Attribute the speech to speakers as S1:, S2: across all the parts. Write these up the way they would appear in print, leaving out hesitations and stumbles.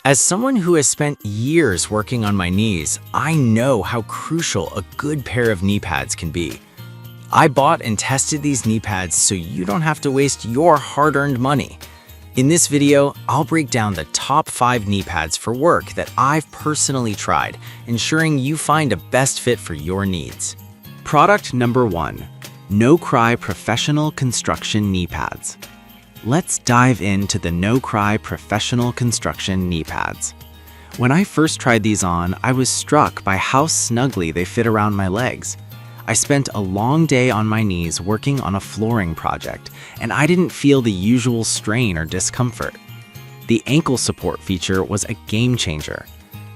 S1: As someone who has spent years working on my knees, I know how crucial a good pair of knee pads can be. I bought and tested these knee pads so you don't have to waste your hard-earned money. In this video, I'll break down the top 5 knee pads for work that I've personally tried, ensuring you find a best fit for your needs. Product number 1, No Cry Professional Construction Knee Pads. Let's dive into the No Cry Professional Construction Knee Pads. When I first tried these on, I was struck by how snugly they fit around my legs. I spent a long day on my knees working on a flooring project, and I didn't feel the usual strain or discomfort. The ankle support feature was a game changer.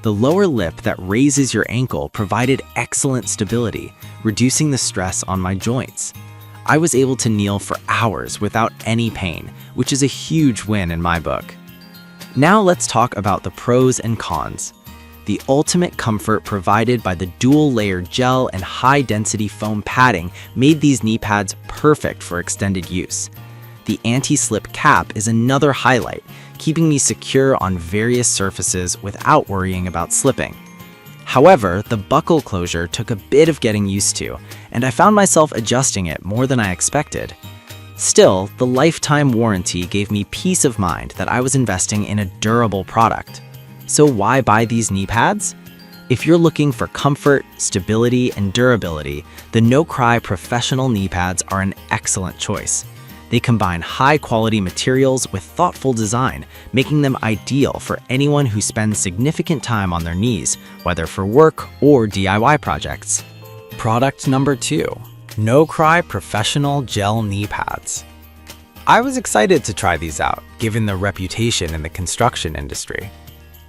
S1: The lower lip that raises your ankle provided excellent stability, reducing the stress on my joints. I was able to kneel for hours without any pain, which is a huge win in my book. Now let's talk about the pros and cons. The ultimate comfort provided by the dual-layer gel and high-density foam padding made these knee pads perfect for extended use. The anti-slip cap is another highlight, keeping me secure on various surfaces without worrying about slipping. However, the buckle closure took a bit of getting used to, and I found myself adjusting it more than I expected. Still, the lifetime warranty gave me peace of mind that I was investing in a durable product. So why buy these knee pads? If you're looking for comfort, stability, and durability, the No Cry Professional Knee Pads are an excellent choice. They combine high-quality materials with thoughtful design, making them ideal for anyone who spends significant time on their knees, whether for work or DIY projects. Product number 2, No Cry Professional Gel Knee Pads. I was excited to try these out, given their reputation in the construction industry.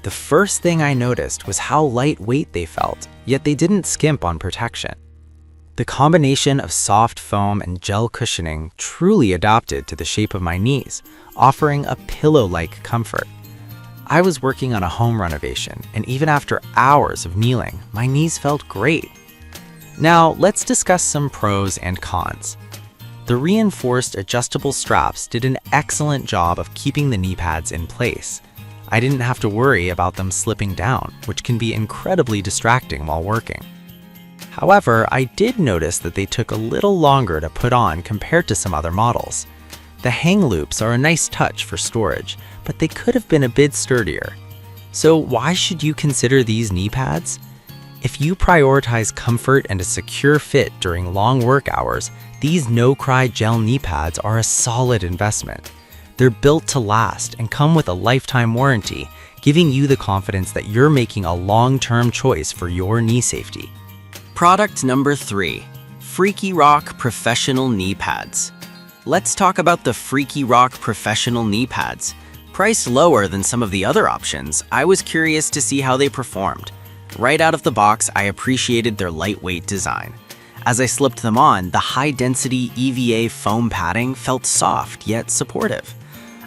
S1: The first thing I noticed was how lightweight they felt, yet they didn't skimp on protection. The combination of soft foam and gel cushioning truly adapted to the shape of my knees, offering a pillow-like comfort. I was working on a home renovation, and even after hours of kneeling, my knees felt great. Now, let's discuss some pros and cons. The reinforced adjustable straps did an excellent job of keeping the knee pads in place. I didn't have to worry about them slipping down, which can be incredibly distracting while working. However, I did notice that they took a little longer to put on compared to some other models. The hang loops are a nice touch for storage, but they could have been a bit sturdier. So why should you consider these knee pads? If you prioritize comfort and a secure fit during long work hours, these No Cry gel knee pads are a solid investment. They're built to last and come with a lifetime warranty, giving you the confidence that you're making a long-term choice for your knee safety. Product number 3, Freaky Rock Professional Knee Pads. Let's talk about the Freaky Rock Professional Knee Pads. Priced lower than some of the other options, I was curious to see how they performed. Right out of the box, I appreciated their lightweight design. As I slipped them on, the high-density EVA foam padding felt soft yet supportive.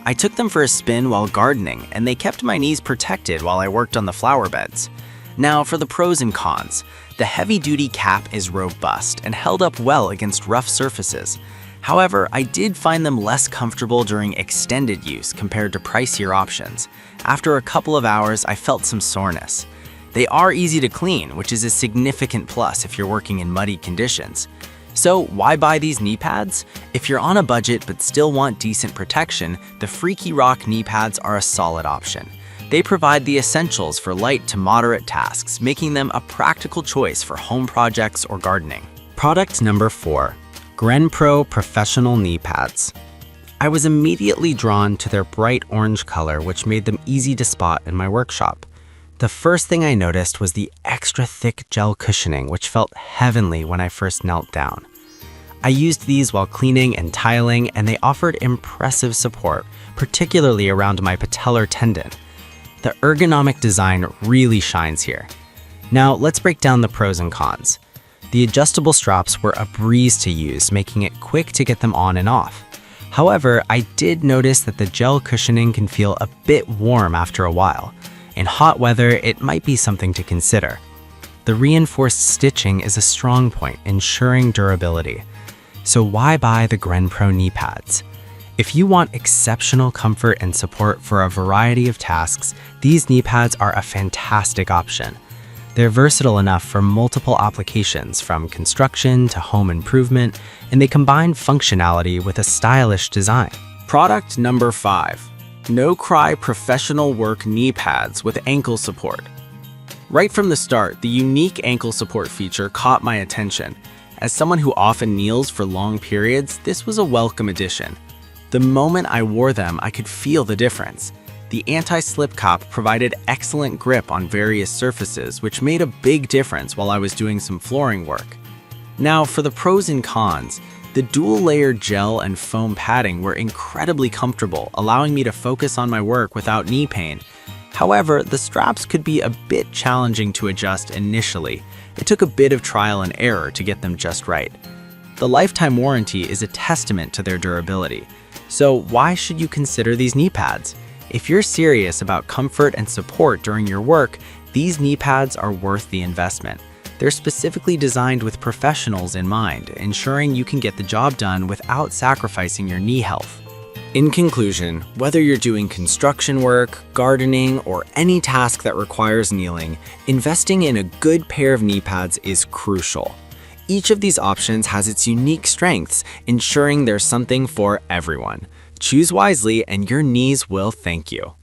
S1: I took them for a spin while gardening, and they kept my knees protected while I worked on the flower beds. Now for the pros and cons. The heavy-duty cap is robust and held up well against rough surfaces. However, I did find them less comfortable during extended use compared to pricier options. After a couple of hours, I felt some soreness. They are easy to clean, which is a significant plus if you're working in muddy conditions. So why buy these knee pads? If you're on a budget but still want decent protection, the Freaky Rock knee pads are a solid option. They provide the essentials for light to moderate tasks, making them a practical choice for home projects or gardening. Product number 4, GrenPro Professional Knee Pads. I was immediately drawn to their bright orange color, which made them easy to spot in my workshop. The first thing I noticed was the extra thick gel cushioning, which felt heavenly when I first knelt down. I used these while cleaning and tiling, and they offered impressive support, particularly around my patellar tendon. The ergonomic design really shines here. Now let's break down the pros and cons. The adjustable straps were a breeze to use, making it quick to get them on and off. However, I did notice that the gel cushioning can feel a bit warm after a while. In hot weather, it might be something to consider. The reinforced stitching is a strong point, ensuring durability. So why buy the GrenPro knee pads? If you want exceptional comfort and support for a variety of tasks, these knee pads are a fantastic option. They're versatile enough for multiple applications, from construction to home improvement, and they combine functionality with a stylish design. Product number 5. No Cry Professional Work Knee Pads with Ankle Support. Right from the start, the unique ankle support feature caught my attention. As someone who often kneels for long periods, this was a welcome addition. The moment I wore them, I could feel the difference. The anti-slip cop provided excellent grip on various surfaces, which made a big difference while I was doing some flooring work. Now, for the pros and cons, the dual-layer gel and foam padding were incredibly comfortable, allowing me to focus on my work without knee pain. However, the straps could be a bit challenging to adjust initially. It took a bit of trial and error to get them just right. The lifetime warranty is a testament to their durability. So why should you consider these knee pads? If you're serious about comfort and support during your work, these knee pads are worth the investment. They're specifically designed with professionals in mind, ensuring you can get the job done without sacrificing your knee health. In conclusion, whether you're doing construction work, gardening, or any task that requires kneeling, investing in a good pair of knee pads is crucial. Each of these options has its unique strengths, ensuring there's something for everyone. Choose wisely and your knees will thank you.